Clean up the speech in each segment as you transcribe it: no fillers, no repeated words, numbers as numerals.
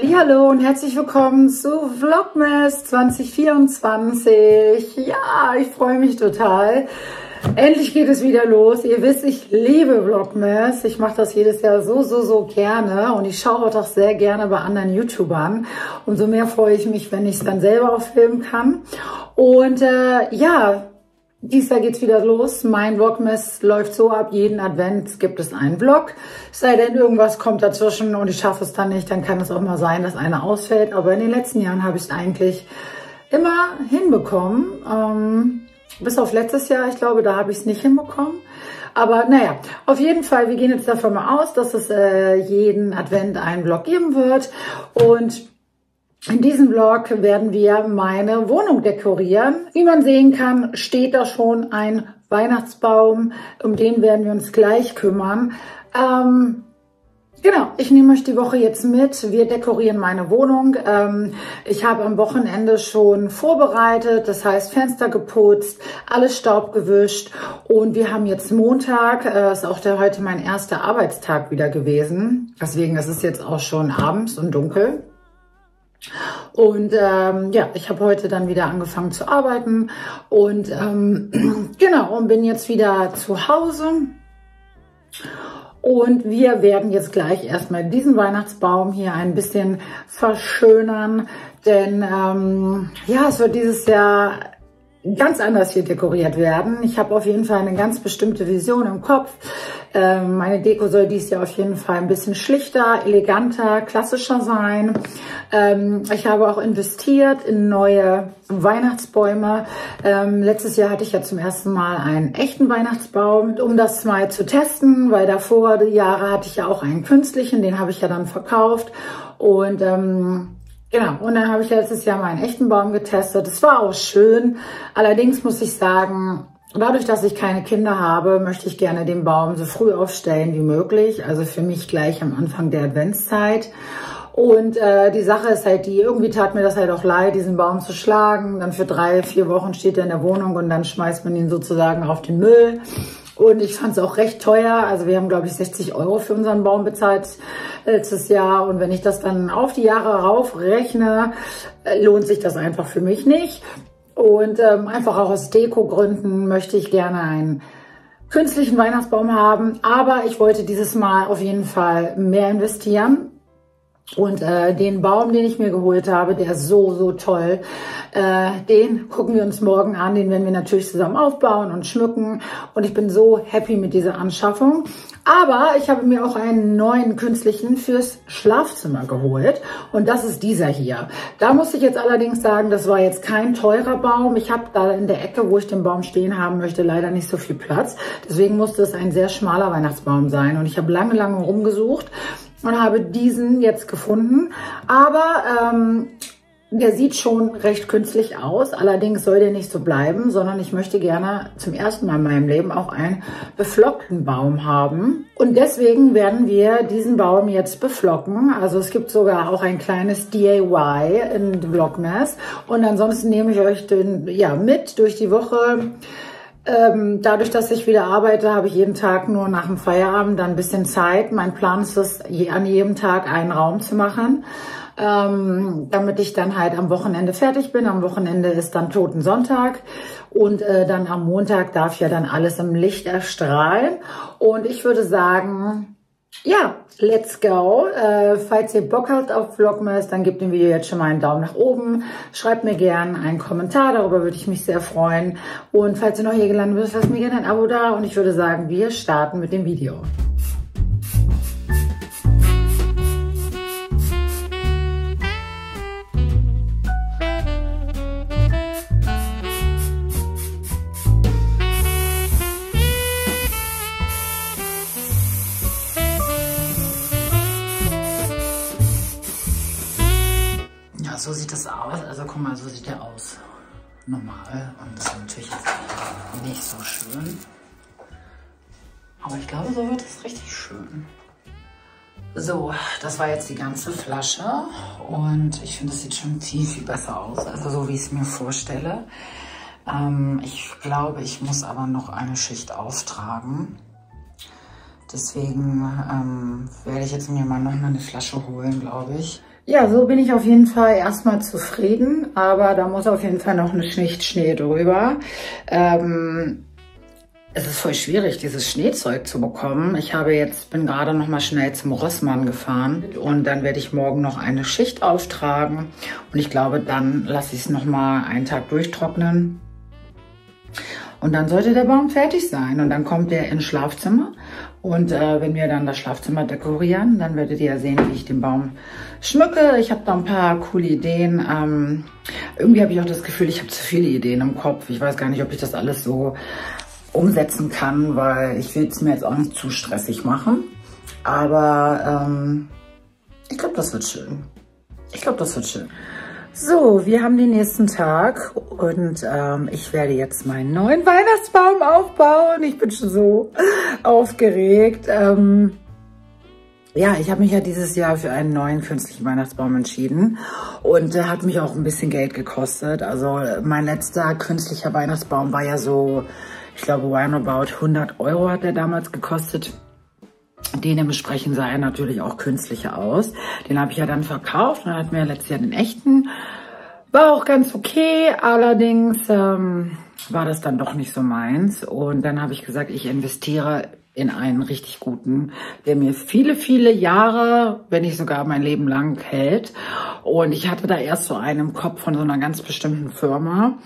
Hallihallo und herzlich willkommen zu Vlogmas 2024. Ja, ich freue mich total. Endlich geht es wieder los. Ihr wisst, ich liebe Vlogmas. Ich mache das jedes Jahr so gerne und ich schaue auch sehr gerne bei anderen YouTubern. Umso mehr freue ich mich, wenn ich es dann selber auch filmen kann. Und ja, dieses Jahr geht's wieder los. Mein Vlogmas läuft so ab, jeden Advent gibt es einen Vlog. Sei denn, irgendwas kommt dazwischen und ich schaffe es dann nicht, dann kann es auch mal sein, dass einer ausfällt. Aber in den letzten Jahren habe ich es eigentlich immer hinbekommen. Bis auf letztes Jahr, ich glaube, da habe ich es nicht hinbekommen. Aber naja, auf jeden Fall, wir gehen jetzt davon mal aus, dass es jeden Advent einen Vlog geben wird. Und in diesem Vlog werden wir meine Wohnung dekorieren. Wie man sehen kann, steht da schon ein Weihnachtsbaum. Um den werden wir uns gleich kümmern. Genau, ich nehme euch die Woche jetzt mit. Wir dekorieren meine Wohnung. Ich habe am Wochenende schon vorbereitet, das heißt Fenster geputzt, alles Staub gewischt. Und wir haben jetzt Montag, ist auch heute mein erster Arbeitstag wieder gewesen. Deswegen ist es jetzt auch schon abends und dunkel. Und ja, ich habe heute dann wieder angefangen zu arbeiten und genau, und bin jetzt wieder zu Hause. Und wir werden jetzt gleich erstmal diesen Weihnachtsbaum hier ein bisschen verschönern, denn ja, es wird dieses Jahr ganz anders hier dekoriert werden. Ich habe auf jeden Fall eine ganz bestimmte Vision im Kopf. Meine Deko soll dieses Jahr auf jeden Fall ein bisschen schlichter, eleganter, klassischer sein. Ich habe auch investiert in neue Weihnachtsbäume. Letztes Jahr hatte ich ja zum ersten Mal einen echten Weihnachtsbaum, um das mal zu testen, weil davor die Jahre hatte ich ja auch einen künstlichen, den habe ich ja dann verkauft. Und genau, und dann habe ich letztes Jahr mal einen echten Baum getestet. Das war auch schön. Allerdings muss ich sagen, dadurch, dass ich keine Kinder habe, möchte ich gerne den Baum so früh aufstellen wie möglich. Also für mich gleich am Anfang der Adventszeit. Und die Sache ist halt die, irgendwie tat mir das halt auch leid, diesen Baum zu schlagen. Dann für 3-4 Wochen steht er in der Wohnung und dann schmeißt man ihn sozusagen auf den Müll. Und ich fand es auch recht teuer. Also wir haben, glaube ich, 60 € für unseren Baum bezahlt letztes Jahr. Und wenn ich das dann auf die Jahre raufrechne, lohnt sich das einfach für mich nicht. Und einfach auch aus Deko-Gründen möchte ich gerne einen künstlichen Weihnachtsbaum haben. Aber ich wollte dieses Mal auf jeden Fall mehr investieren. Und den Baum, den ich mir geholt habe, der ist so toll. Den gucken wir uns morgen an. Den werden wir natürlich zusammen aufbauen und schmücken. Und ich bin so happy mit dieser Anschaffung. Aber ich habe mir auch einen neuen künstlichen fürs Schlafzimmer geholt. Und das ist dieser hier. Da muss ich jetzt allerdings sagen, das war jetzt kein teurer Baum. Ich habe da in der Ecke, wo ich den Baum stehen haben möchte, leider nicht so viel Platz. Deswegen musste es ein sehr schmaler Weihnachtsbaum sein. Und ich habe lange rumgesucht und habe diesen jetzt gefunden. Aber der sieht schon recht künstlich aus. Allerdings soll der nicht so bleiben, sondern ich möchte gerne zum ersten Mal in meinem Leben auch einen beflockten Baum haben. Und deswegen werden wir diesen Baum jetzt beflocken. Also es gibt sogar auch ein kleines DIY in Vlogmas. Und ansonsten nehme ich euch den, ja, mit durch die Woche. Dadurch, dass ich wieder arbeite, habe ich jeden Tag nur nach dem Feierabend dann ein bisschen Zeit. Mein Plan ist es, an jedem Tag einen Raum zu machen, damit ich dann halt am Wochenende fertig bin. Am Wochenende ist dann Totensonntag und dann am Montag darf ja dann alles im Licht erstrahlen. Und ich würde sagen, ja, let's go. Falls ihr Bock habt auf Vlogmas, dann gebt dem Video jetzt schon mal einen Daumen nach oben. Schreibt mir gerne einen Kommentar, darüber würde ich mich sehr freuen. Und falls ihr neu hier gelandet bist, lasst mir gerne ein Abo da. Und ich würde sagen, wir starten mit dem Video. So sieht das aus, also guck mal, so sieht der aus. Normal. Und das ist natürlich jetzt nicht so schön. Aber ich glaube, so wird es richtig schön. So, das war jetzt die ganze Flasche. Und ich finde, es sieht schon viel besser aus. Also so, wie ich es mir vorstelle. Ich glaube, ich muss aber noch eine Schicht auftragen. Deswegen werde ich jetzt mir mal noch eine Flasche holen, glaube ich. Ja, so bin ich auf jeden Fall erstmal zufrieden, aber da muss auf jeden Fall noch eine Schicht Schnee drüber. Es ist voll schwierig, dieses Schneezeug zu bekommen. Bin gerade noch mal schnell zum Rossmann gefahren und dann werde ich morgen noch eine Schicht auftragen und ich glaube, dann lasse ich es noch mal einen Tag durchtrocknen. Und dann sollte der Baum fertig sein und dann kommt der ins Schlafzimmer. Und wenn wir dann das Schlafzimmer dekorieren, dann werdet ihr ja sehen, wie ich den Baum schmücke. Ich habe da ein paar coole Ideen. Irgendwie habe ich auch das Gefühl, ich habe zu viele Ideen im Kopf. Ich weiß gar nicht, ob ich das alles so umsetzen kann, weil ich will es mir jetzt auch nicht zu stressig machen. Aber ich glaube, das wird schön. Ich glaube, das wird schön. So, wir haben den nächsten Tag und ich werde jetzt meinen neuen Weihnachtsbaum aufbauen. Ich bin schon so aufgeregt. Ja, ich habe mich ja dieses Jahr für einen neuen künstlichen Weihnachtsbaum entschieden und der hat mich auch ein bisschen Geld gekostet. Also mein letzter künstlicher Weihnachtsbaum war ja so, ich glaube, roundabout 100 € hat der damals gekostet. Dementsprechend sah er natürlich auch künstlicher aus. Den habe ich ja dann verkauft und dann hatten wir letztes Jahr den echten. War auch ganz okay, allerdings war das dann doch nicht so meins. Und dann habe ich gesagt, ich investiere in einen richtig guten, der mir viele, viele Jahre, wenn nicht sogar mein Leben lang hält. Und ich hatte da erst so einen im Kopf von so einer ganz bestimmten Firma.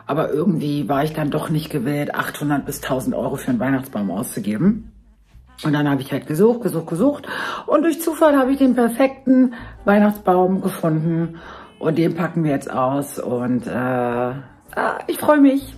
Aber irgendwie war ich dann doch nicht gewillt, 800 bis 1000 € für einen Weihnachtsbaum auszugeben. Und dann habe ich halt gesucht. Und durch Zufall habe ich den perfekten Weihnachtsbaum gefunden. Und den packen wir jetzt aus. Und ich freue mich.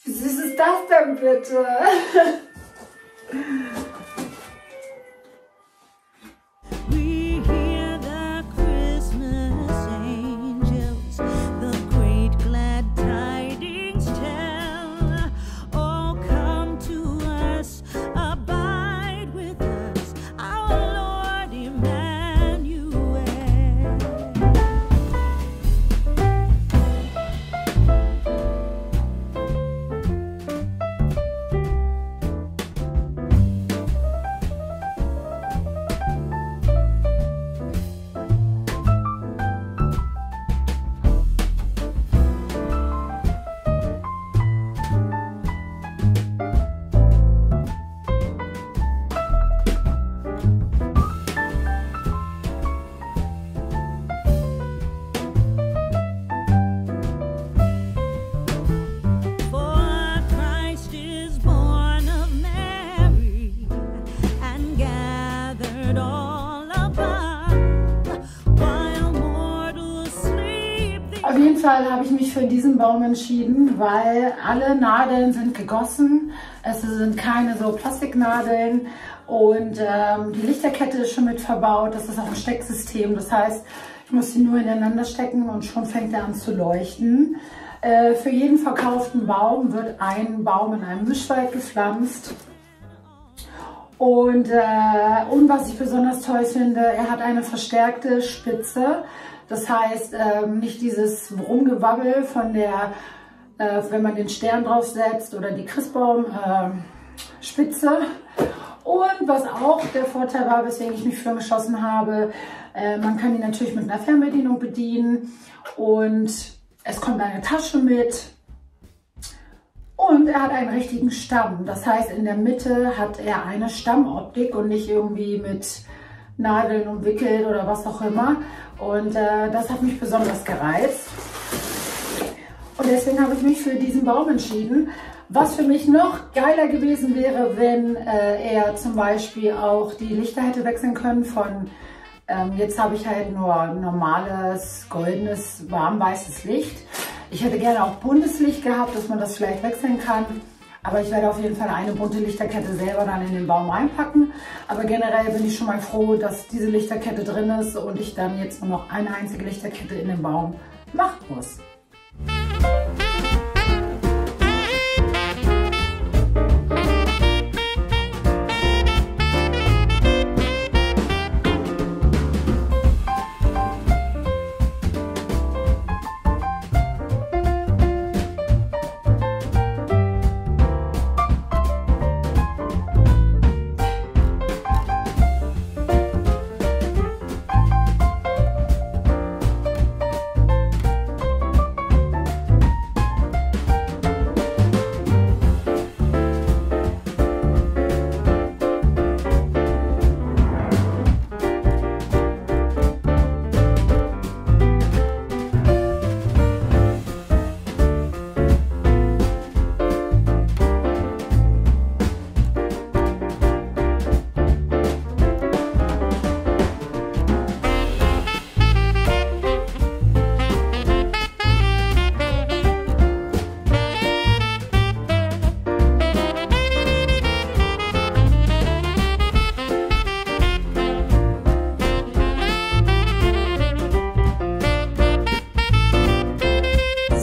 Wie süß ist das denn bitte? Auf jeden Fall habe ich mich für diesen Baum entschieden, weil alle Nadeln sind gegossen. Es sind keine so Plastiknadeln und die Lichterkette ist schon mit verbaut. Das ist auch ein Stecksystem. Das heißt, ich muss sie nur ineinander stecken und schon fängt er an zu leuchten. Für jeden verkauften Baum wird ein Baum in einem Mischwald gepflanzt. Und was ich besonders toll finde, er hat eine verstärkte Spitze. Das heißt, nicht dieses Rumgewabbel von der, wenn man den Stern draufsetzt oder die Christbaum-Spitze. Und was auch der Vorteil war, weswegen ich mich für geschossen habe, man kann ihn natürlich mit einer Fernbedienung bedienen und es kommt eine Tasche mit. Und er hat einen richtigen Stamm. Das heißt, in der Mitte hat er eine Stammoptik und nicht irgendwie mit Nadeln umwickelt oder was auch immer. Und das hat mich besonders gereizt. Und deswegen habe ich mich für diesen Baum entschieden. Was für mich noch geiler gewesen wäre, wenn er zum Beispiel auch die Lichter hätte wechseln können von, jetzt habe ich halt nur normales, goldenes, warmweißes Licht. Ich hätte gerne auch buntes Licht gehabt, dass man das vielleicht wechseln kann. Aber ich werde auf jeden Fall eine bunte Lichterkette selber dann in den Baum reinpacken. Aber generell bin ich schon mal froh, dass diese Lichterkette drin ist und ich dann jetzt nur noch eine einzige Lichterkette in den Baum machen muss.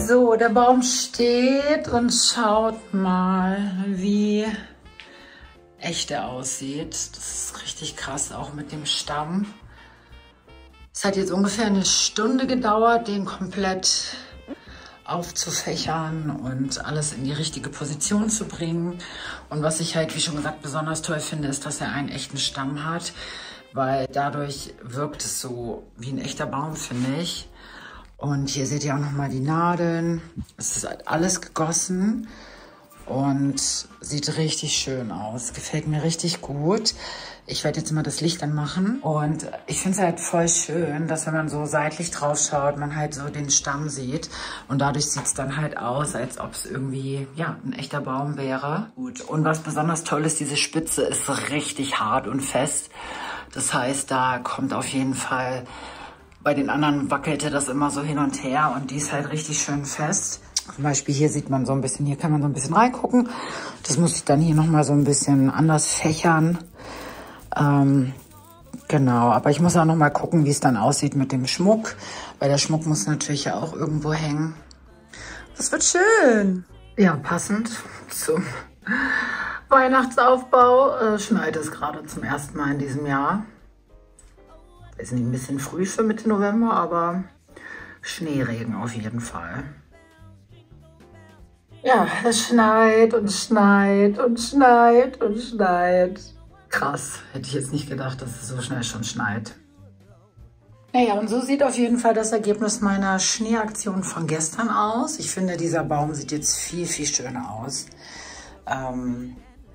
So, der Baum steht und schaut mal, wie echt er aussieht. Das ist richtig krass, auch mit dem Stamm. Es hat jetzt ungefähr eine Stunde gedauert, den komplett aufzufächern und alles in die richtige Position zu bringen. Und was ich halt, wie schon gesagt, besonders toll finde, ist, dass er einen echten Stamm hat, weil dadurch wirkt es so wie ein echter Baum, finde ich. Und hier seht ihr auch nochmal die Nadeln. Es ist halt alles gegossen und sieht richtig schön aus. Gefällt mir richtig gut. Ich werde jetzt mal das Licht anmachen. Und ich finde es halt voll schön, dass wenn man so seitlich drauf schaut, man halt so den Stamm sieht. Und dadurch sieht es dann halt aus, als ob es irgendwie, ja, ein echter Baum wäre. Gut. Und was besonders toll ist, diese Spitze ist richtig hart und fest. Das heißt, da kommt auf jeden Fall... Bei den anderen wackelte das immer so hin und her und die ist halt richtig schön fest. Zum Beispiel hier sieht man so ein bisschen, hier kann man so ein bisschen reingucken. Das muss ich dann hier nochmal so ein bisschen anders fächern. Genau, aber ich muss auch nochmal gucken, wie es dann aussieht mit dem Schmuck. Weil der Schmuck muss natürlich ja auch irgendwo hängen. Das wird schön. Ja, passend zum Weihnachtsaufbau schneit es gerade zum ersten Mal in diesem Jahr. Ist nicht ein bisschen früh für Mitte November, aber Schneeregen auf jeden Fall. Ja, es schneit und schneit und schneit und schneit. Krass, hätte ich jetzt nicht gedacht, dass es so schnell schon schneit. Naja, und so sieht auf jeden Fall das Ergebnis meiner Schneeaktion von gestern aus. Ich finde, dieser Baum sieht jetzt viel, viel schöner aus.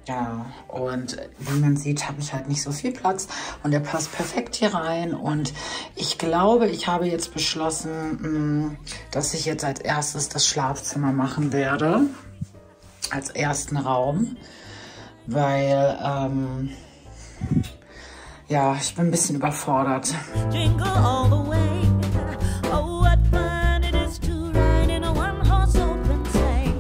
Ja, und wie man sieht, habe ich halt nicht so viel Platz und der passt perfekt hier rein. Und ich glaube, ich habe jetzt beschlossen, dass ich jetzt als erstes das Schlafzimmer machen werde, als ersten Raum, weil, ja, ich bin ein bisschen überfordert. Jingle all the way. Oh, what fun it is to ride in a one-horse open sleigh.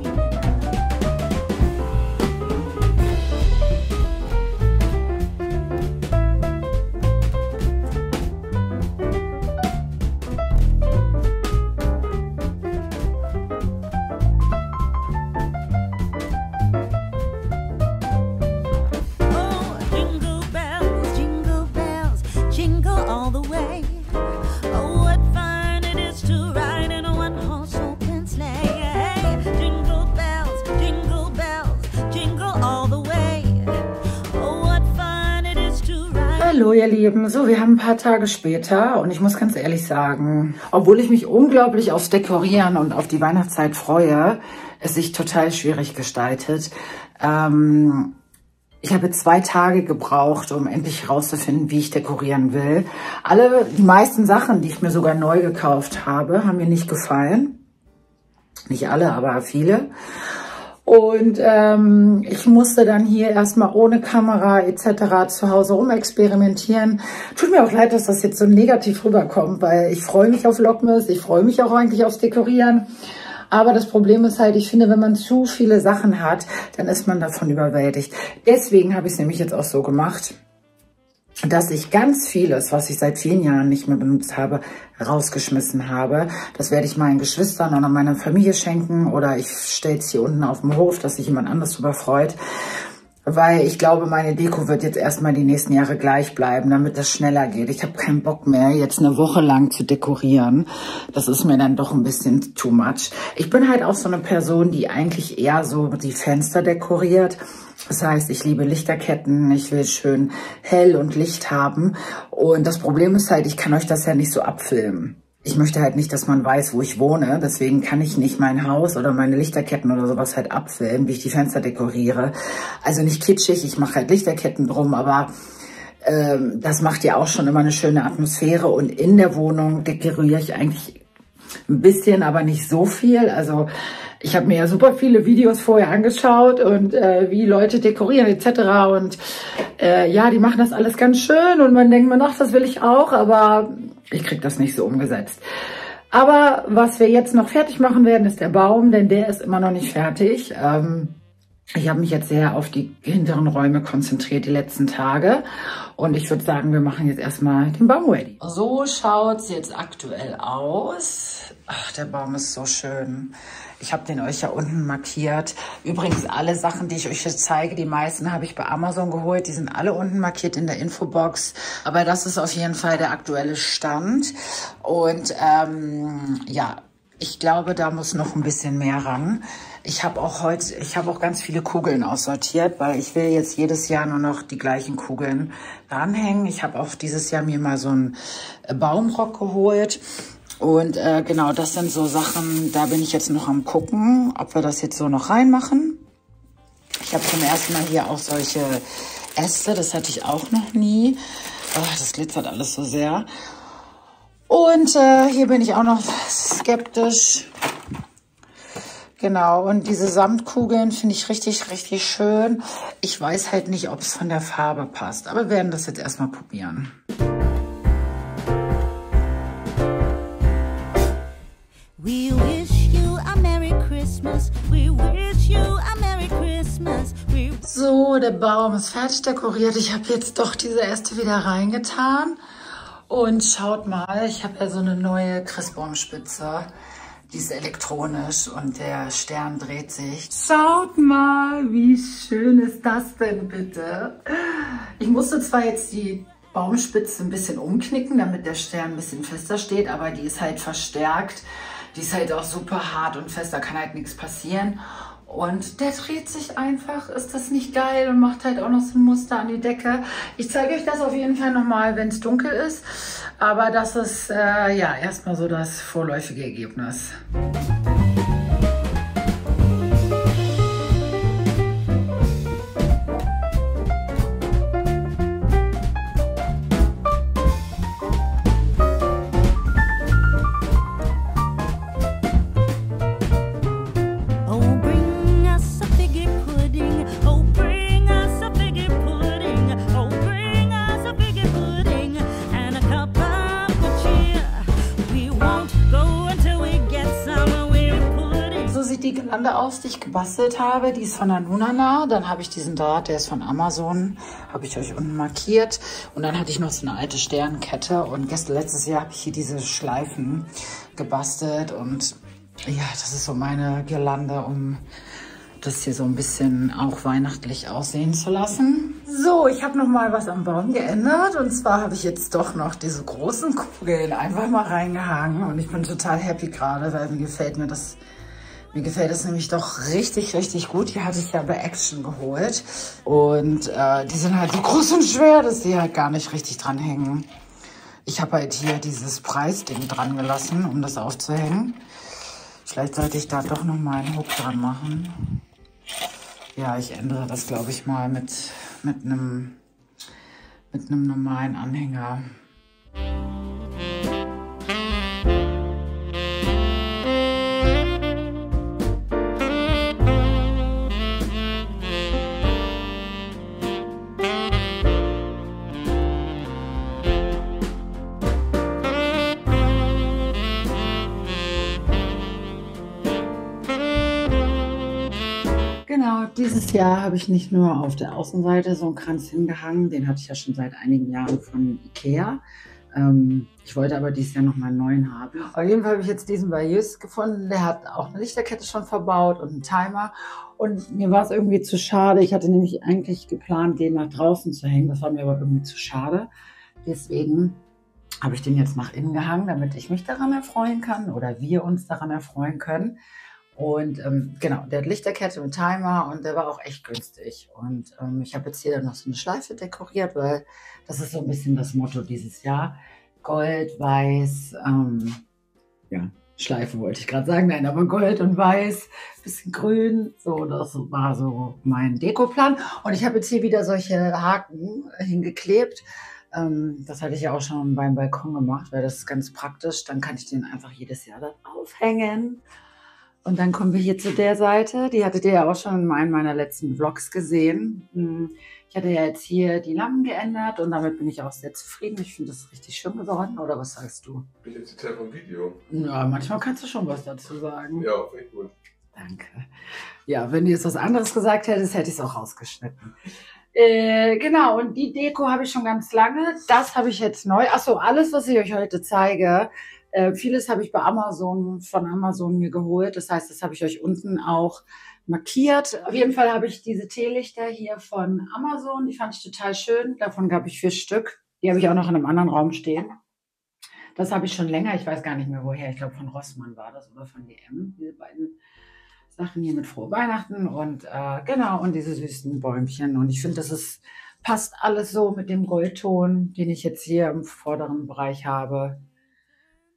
Hallo ihr Lieben, so wir haben ein paar Tage später und ich muss ganz ehrlich sagen, obwohl ich mich unglaublich aufs Dekorieren und auf die Weihnachtszeit freue, es sich total schwierig gestaltet. Ich habe 2 Tage gebraucht, um endlich herauszufinden, wie ich dekorieren will. Die meisten Sachen, die ich mir sogar neu gekauft habe, haben mir nicht gefallen. Nicht alle, aber viele. Und ich musste dann hier erstmal ohne Kamera etc. zu Hause rumexperimentieren. Tut mir auch leid, dass das jetzt so negativ rüberkommt, weil ich freue mich auf Vlogmas, ich freue mich auch eigentlich aufs Dekorieren. Aber das Problem ist halt, ich finde, wenn man zu viele Sachen hat, dann ist man davon überwältigt. Deswegen habe ich es nämlich jetzt auch so gemacht, dass ich ganz vieles, was ich seit vielen Jahren nicht mehr benutzt habe, rausgeschmissen habe. Das werde ich meinen Geschwistern oder meiner Familie schenken oder ich stelle es hier unten auf dem Hof, dass sich jemand anders darüber freut. Weil ich glaube, meine Deko wird jetzt erstmal die nächsten Jahre gleich bleiben, damit das schneller geht. Ich habe keinen Bock mehr, jetzt eine Woche lang zu dekorieren. Das ist mir dann doch ein bisschen too much. Ich bin halt auch so eine Person, die eigentlich eher so die Fenster dekoriert. Das heißt, ich liebe Lichterketten, ich will schön hell und Licht haben. Und das Problem ist halt, ich kann euch das ja nicht so abfilmen. Ich möchte halt nicht, dass man weiß, wo ich wohne. Deswegen kann ich nicht mein Haus oder meine Lichterketten oder sowas halt abfilmen, wie ich die Fenster dekoriere. Also nicht kitschig, ich mache halt Lichterketten drum, aber das macht ja auch schon immer eine schöne Atmosphäre. Und in der Wohnung dekoriere ich eigentlich ein bisschen, aber nicht so viel. Also ich habe mir ja super viele Videos vorher angeschaut und wie Leute dekorieren etc. Und ja, die machen das alles ganz schön und man denkt, ach, das will ich auch, aber ich kriege das nicht so umgesetzt. Aber was wir jetzt noch fertig machen werden, ist der Baum, denn der ist immer noch nicht fertig. Ich habe mich jetzt sehr auf die hinteren Räume konzentriert die letzten Tage. Und ich würde sagen, wir machen jetzt erstmal den Baum ready. So schaut es jetzt aktuell aus. Ach, der Baum ist so schön. Ich habe den euch ja unten markiert. Übrigens alle Sachen, die ich euch jetzt zeige, die meisten habe ich bei Amazon geholt. Die sind alle unten markiert in der Infobox. Aber das ist auf jeden Fall der aktuelle Stand. Und ja, ich glaube, da muss noch ein bisschen mehr ran. Ich habe auch ganz viele Kugeln aussortiert, weil ich will jetzt jedes Jahr nur noch die gleichen Kugeln ranhängen. Ich habe auch dieses Jahr mir mal so einen Baumrock geholt. Und genau, das sind so Sachen, da bin ich jetzt noch am gucken, ob wir das jetzt so noch reinmachen. Ich habe zum ersten Mal hier auch solche Äste, das hatte ich auch noch nie. Oh, das glitzert alles so sehr. Und hier bin ich auch noch skeptisch. Genau, und diese Samtkugeln finde ich richtig, richtig schön. Ich weiß halt nicht, ob es von der Farbe passt, aber wir werden das jetzt erstmal probieren. We wish you a Merry Christmas. We wish you a Merry Christmas. So, der Baum ist fertig dekoriert. Ich habe jetzt doch diese Äste wieder reingetan. Und schaut mal, ich habe ja so eine neue Christbaumspitze. Die ist elektronisch und der Stern dreht sich. Schaut mal, wie schön ist das denn bitte? Ich musste zwar jetzt die Baumspitze ein bisschen umknicken, damit der Stern ein bisschen fester steht, aber die ist halt verstärkt. Die ist halt auch super hart und fest, da kann halt nichts passieren. Und der dreht sich einfach, ist das nicht geil und macht halt auch noch so ein Muster an die Decke. Ich zeige euch das auf jeden Fall nochmal, wenn es dunkel ist. Aber das ist ja erstmal so das vorläufige Ergebnis. Die Girlande aus, die ich gebastelt habe, die ist von der Nunana. Dann habe ich diesen Draht, der ist von Amazon, habe ich euch unten markiert. Und dann hatte ich noch so eine alte Sternkette und letztes Jahr habe ich hier diese Schleifen gebastelt und ja, das ist so meine Girlande, um das hier so ein bisschen auch weihnachtlich aussehen zu lassen. So, ich habe noch mal was am Baum geändert und zwar habe ich jetzt doch noch diese großen Kugeln einfach mal reingehangen und ich bin total happy gerade, weil mir gefällt das nämlich doch richtig, richtig gut. Die hatte ich ja bei Action geholt. Und die sind halt so groß und schwer, dass die halt gar nicht richtig dranhängen. Ich habe halt hier dieses Preisding dran gelassen, um das aufzuhängen. Vielleicht sollte ich da doch noch mal einen Hook dran machen. Ja, ich ändere das, glaube ich, mal mit einem normalen Anhänger. Genau, dieses Jahr habe ich nicht nur auf der Außenseite so einen Kranz hingehangen, den hatte ich ja schon seit einigen Jahren von Ikea. Ich wollte aber dieses Jahr nochmal einen neuen haben. Auf jeden Fall habe ich jetzt diesen bei Jysk gefunden. Der hat auch eine Lichterkette schon verbaut und einen Timer. Und mir war es irgendwie zu schade. Ich hatte nämlich eigentlich geplant, den nach draußen zu hängen. Das war mir aber irgendwie zu schade. Deswegen habe ich den jetzt nach innen gehangen, damit ich mich daran erfreuen kann oder wir uns daran erfreuen können. Und genau, der hat Lichterkette mit Timer und der war auch echt günstig. Und ich habe jetzt hier dann noch so eine Schleife dekoriert, weil das ist so ein bisschen das Motto dieses Jahr. Gold, Weiß, ja, Schleife wollte ich gerade sagen, nein, aber Gold und Weiß, bisschen Grün, so, das war so mein Dekoplan. Und ich habe jetzt hier wieder solche Haken hingeklebt. Das hatte ich ja auch schon beim Balkon gemacht, weil das ist ganz praktisch. Dann kann ich den einfach jedes Jahr da aufhängen. Und dann kommen wir hier zu der Seite. Die hattet ihr ja auch schon in einem meiner letzten Vlogs gesehen. Ich hatte ja jetzt hier die Lampen geändert und damit bin ich auch sehr zufrieden. Ich finde, das ist richtig schön geworden. Oder was sagst du? Bin jetzt Teil vom Video. Ja, manchmal kannst du schon was dazu sagen. Ja, echt gut. Danke. Ja, wenn du jetzt was anderes gesagt hättest, hätte ich es auch rausgeschnitten. Genau, und die Deko habe ich schon ganz lange. Das habe ich jetzt neu. Achso, alles, was ich euch heute zeige, vieles habe ich bei Amazon, von Amazon mir geholt. Das heißt, das habe ich euch unten auch markiert. Auf jeden Fall habe ich diese Teelichter hier von Amazon. Die fand ich total schön. Davon gab ich 4 Stück. Die habe ich auch noch in einem anderen Raum stehen. Das habe ich schon länger. Ich weiß gar nicht mehr woher. Ich glaube von Rossmann war das oder von DM. Diese beiden Sachen hier mit Frohe Weihnachten und genau, und diese süßen Bäumchen. Und ich finde, passt alles so mit dem Goldton, den ich jetzt hier im vorderen Bereich habe,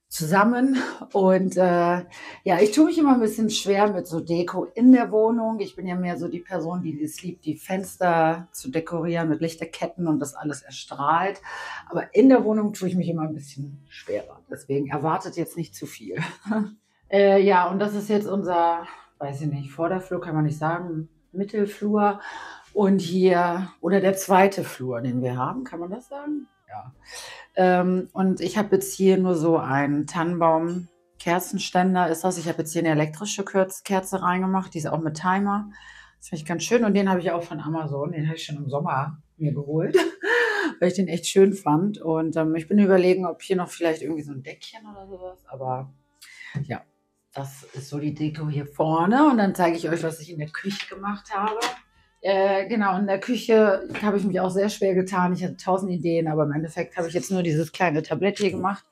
zusammen. Und ja, ich tue mich immer ein bisschen schwer mit so Deko in der Wohnung. Ich bin ja mehr so die Person, die es liebt, die Fenster zu dekorieren mit Lichterketten und das alles erstrahlt. Aber in der Wohnung tue ich mich immer ein bisschen schwerer. Deswegen erwartet jetzt nicht zu viel. Ja, und das ist jetzt unser, weiß ich nicht, Vorderflur kann man nicht sagen, Mittelflur. Und hier, oder der zweite Flur, den wir haben, kann man das sagen? Ja. Und ich habe jetzt hier nur so einen Tannenbaum-Kerzenständer, ist das. Ich habe jetzt hier eine elektrische Kerze reingemacht, die ist auch mit Timer. Das finde ich ganz schön. Und den habe ich auch von Amazon, den habe ich schon im Sommer mir geholt, weil ich den echt schön fand. Und ich bin überlegen, ob hier noch vielleicht irgendwie so ein Deckchen oder sowas, aber ja. Das ist so die Deko hier vorne und dann zeige ich euch, was ich in der Küche gemacht habe. Genau, in der Küche habe ich mich auch sehr schwer getan. Ich hatte 1000 Ideen, aber im Endeffekt habe ich jetzt nur dieses kleine Tablett hier gemacht.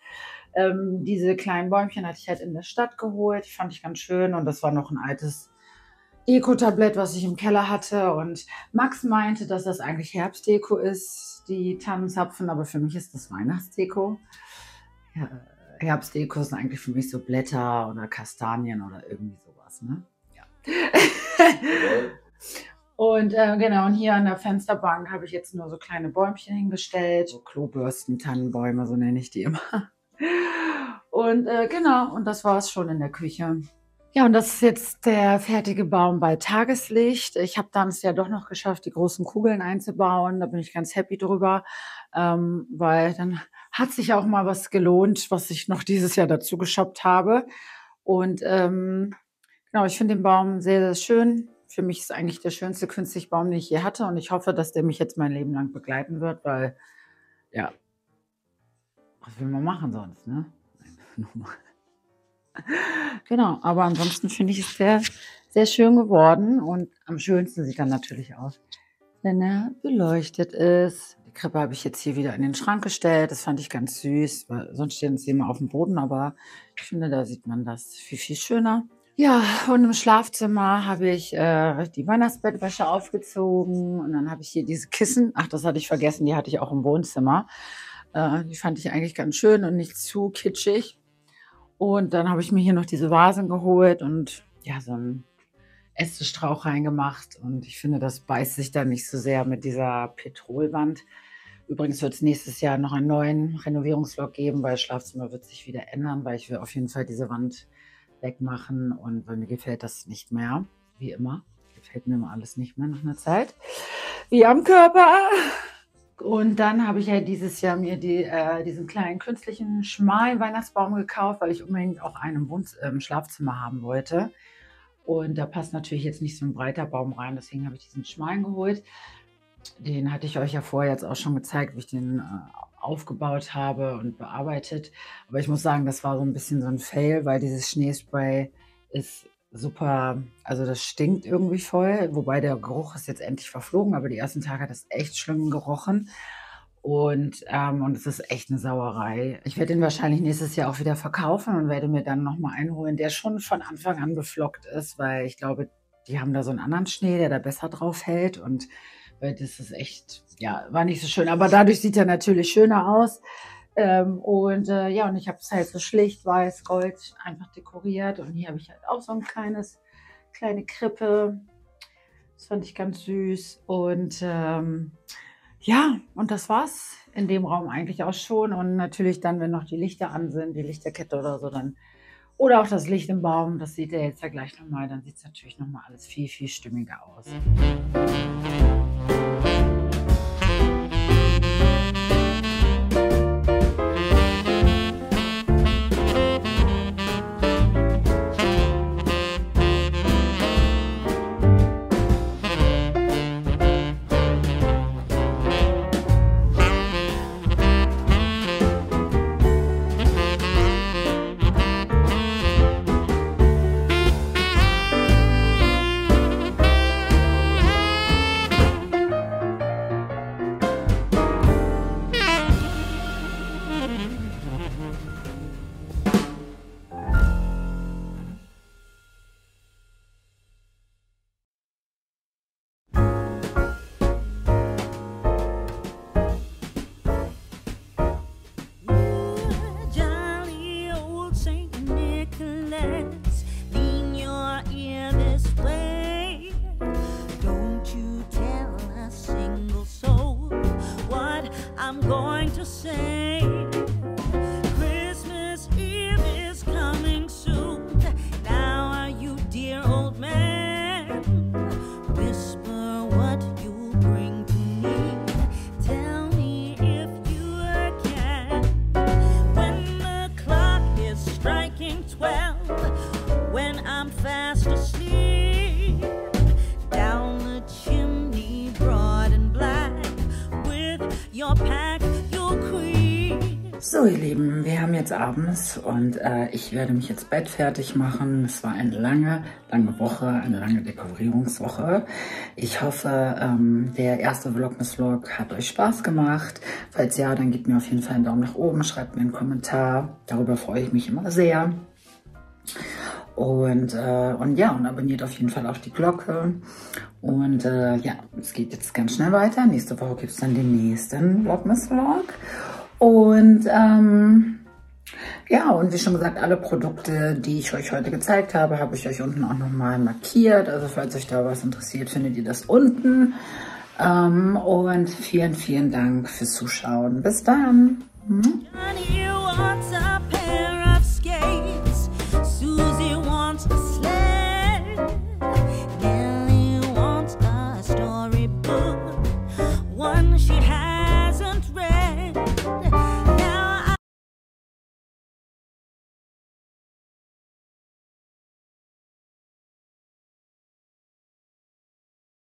Diese kleinen Bäumchen hatte ich halt in der Stadt geholt. Die fand ich ganz schön und das war noch ein altes Deko-Tablett, was ich im Keller hatte. Und Max meinte, dass das eigentlich Herbstdeko ist, die Tannenzapfen, aber für mich ist das Weihnachtsdeko. Ja. Herbstdeko sind eigentlich für mich so Blätter oder Kastanien oder irgendwie sowas, ne? Ja. Und genau, und hier an der Fensterbank habe ich jetzt nur so kleine Bäumchen hingestellt. So Klobürsten, Tannenbäume, so nenne ich die immer. Und genau, und das war es schon in der Küche. Ja, und das ist jetzt der fertige Baum bei Tageslicht. Ich habe dann es ja doch noch geschafft, die großen Kugeln einzubauen. Da bin ich ganz happy drüber, weil dann hat sich auch mal was gelohnt, was ich noch dieses Jahr dazu geshoppt habe. Und genau, ich finde den Baum sehr, sehr schön. Für mich ist eigentlich der schönste künstliche Baum, den ich je hatte. Und ich hoffe, dass der mich jetzt mein Leben lang begleiten wird, weil, ja, was will man machen sonst, ne? Genau, aber ansonsten finde ich es sehr, sehr schön geworden. Und am schönsten sieht er natürlich aus, wenn er beleuchtet ist. Die Krippe habe ich jetzt hier wieder in den Schrank gestellt. Das fand ich ganz süß, weil sonst stehen sie immer auf dem Boden. Aber ich finde, da sieht man das viel, viel schöner. Ja, und im Schlafzimmer habe ich die Weihnachtsbettwäsche aufgezogen. Und dann habe ich hier diese Kissen. Ach, das hatte ich vergessen. Die hatte ich auch im Wohnzimmer. Die fand ich eigentlich ganz schön und nicht zu kitschig. Und dann habe ich mir hier noch diese Vasen geholt und ja, so einen Ästestrauch reingemacht. Und ich finde, das beißt sich dann nicht so sehr mit dieser Petrolwand. Übrigens wird es nächstes Jahr noch einen neuen Renovierungsvlog geben, weil das Schlafzimmer wird sich wieder ändern, weil ich will auf jeden Fall diese Wand wegmachen. Und weil mir gefällt das nicht mehr, wie immer. Gefällt mir immer alles nicht mehr nach einer Zeit. Wie am Körper. Und dann habe ich ja dieses Jahr mir diesen kleinen künstlichen schmalen Weihnachtsbaum gekauft, weil ich unbedingt auch einen im Schlafzimmer haben wollte. Und da passt natürlich jetzt nicht so ein breiter Baum rein, deswegen habe ich diesen schmalen geholt. Den hatte ich euch ja vorher jetzt auch schon gezeigt, wie ich den aufgebaut habe und bearbeitet. Aber ich muss sagen, das war so ein bisschen so ein Fail, weil dieses Schneespray ist super, also das stinkt irgendwie voll, wobei der Geruch ist jetzt endlich verflogen, aber die ersten Tage hat es echt schlimm gerochen. Und es ist echt eine Sauerei. Ich werde den wahrscheinlich nächstes Jahr auch wieder verkaufen und werde mir dann nochmal einen holen, der schon von Anfang an beflockt ist, weil ich glaube, die haben da so einen anderen Schnee, der da besser drauf hält. Und weil das ist echt, ja, war nicht so schön. Aber dadurch sieht er natürlich schöner aus. Ja, und ich habe es halt so schlicht, weiß, gold einfach dekoriert. Und hier habe ich halt auch so ein kleine Krippe. Das fand ich ganz süß. Und ja, und das war's in dem Raum eigentlich auch schon. Und natürlich dann, wenn noch die Lichter an sind, die Lichterkette oder so, dann, oder auch das Licht im Baum, das seht ihr jetzt ja gleich nochmal, dann sieht es natürlich nochmal alles viel, viel stimmiger aus. Jolly old Saint Nicholas, lean your ear this way. Don't you tell a single soul what I'm going to say. Christmas Eve is coming soon. Now are you, dear old man? Whisper what you bring to me. Tell me if you can. When the clock is striking 12, when I'm fast asleep, down the chimney broad and black, with your pack you'll creep. So ihr Lieben, wir haben jetzt abends und ich werde mich jetzt Bett fertig machen. Es war eine lange Woche, eine lange Dekorierungswoche. Ich hoffe, der erste Vlogmas-Vlog hat euch Spaß gemacht. Falls ja, dann gebt mir auf jeden Fall einen Daumen nach oben, schreibt mir einen Kommentar. Darüber freue ich mich immer sehr. Und abonniert auf jeden Fall auch die Glocke. Und ja, es geht jetzt ganz schnell weiter. Nächste Woche gibt es dann den nächsten Vlogmas-Vlog. Und ja, und wie schon gesagt, alle Produkte, die ich euch heute gezeigt habe, habe ich euch unten auch nochmal markiert. Also falls euch da was interessiert, findet ihr das unten. Und vielen, vielen Dank fürs Zuschauen. Bis dann.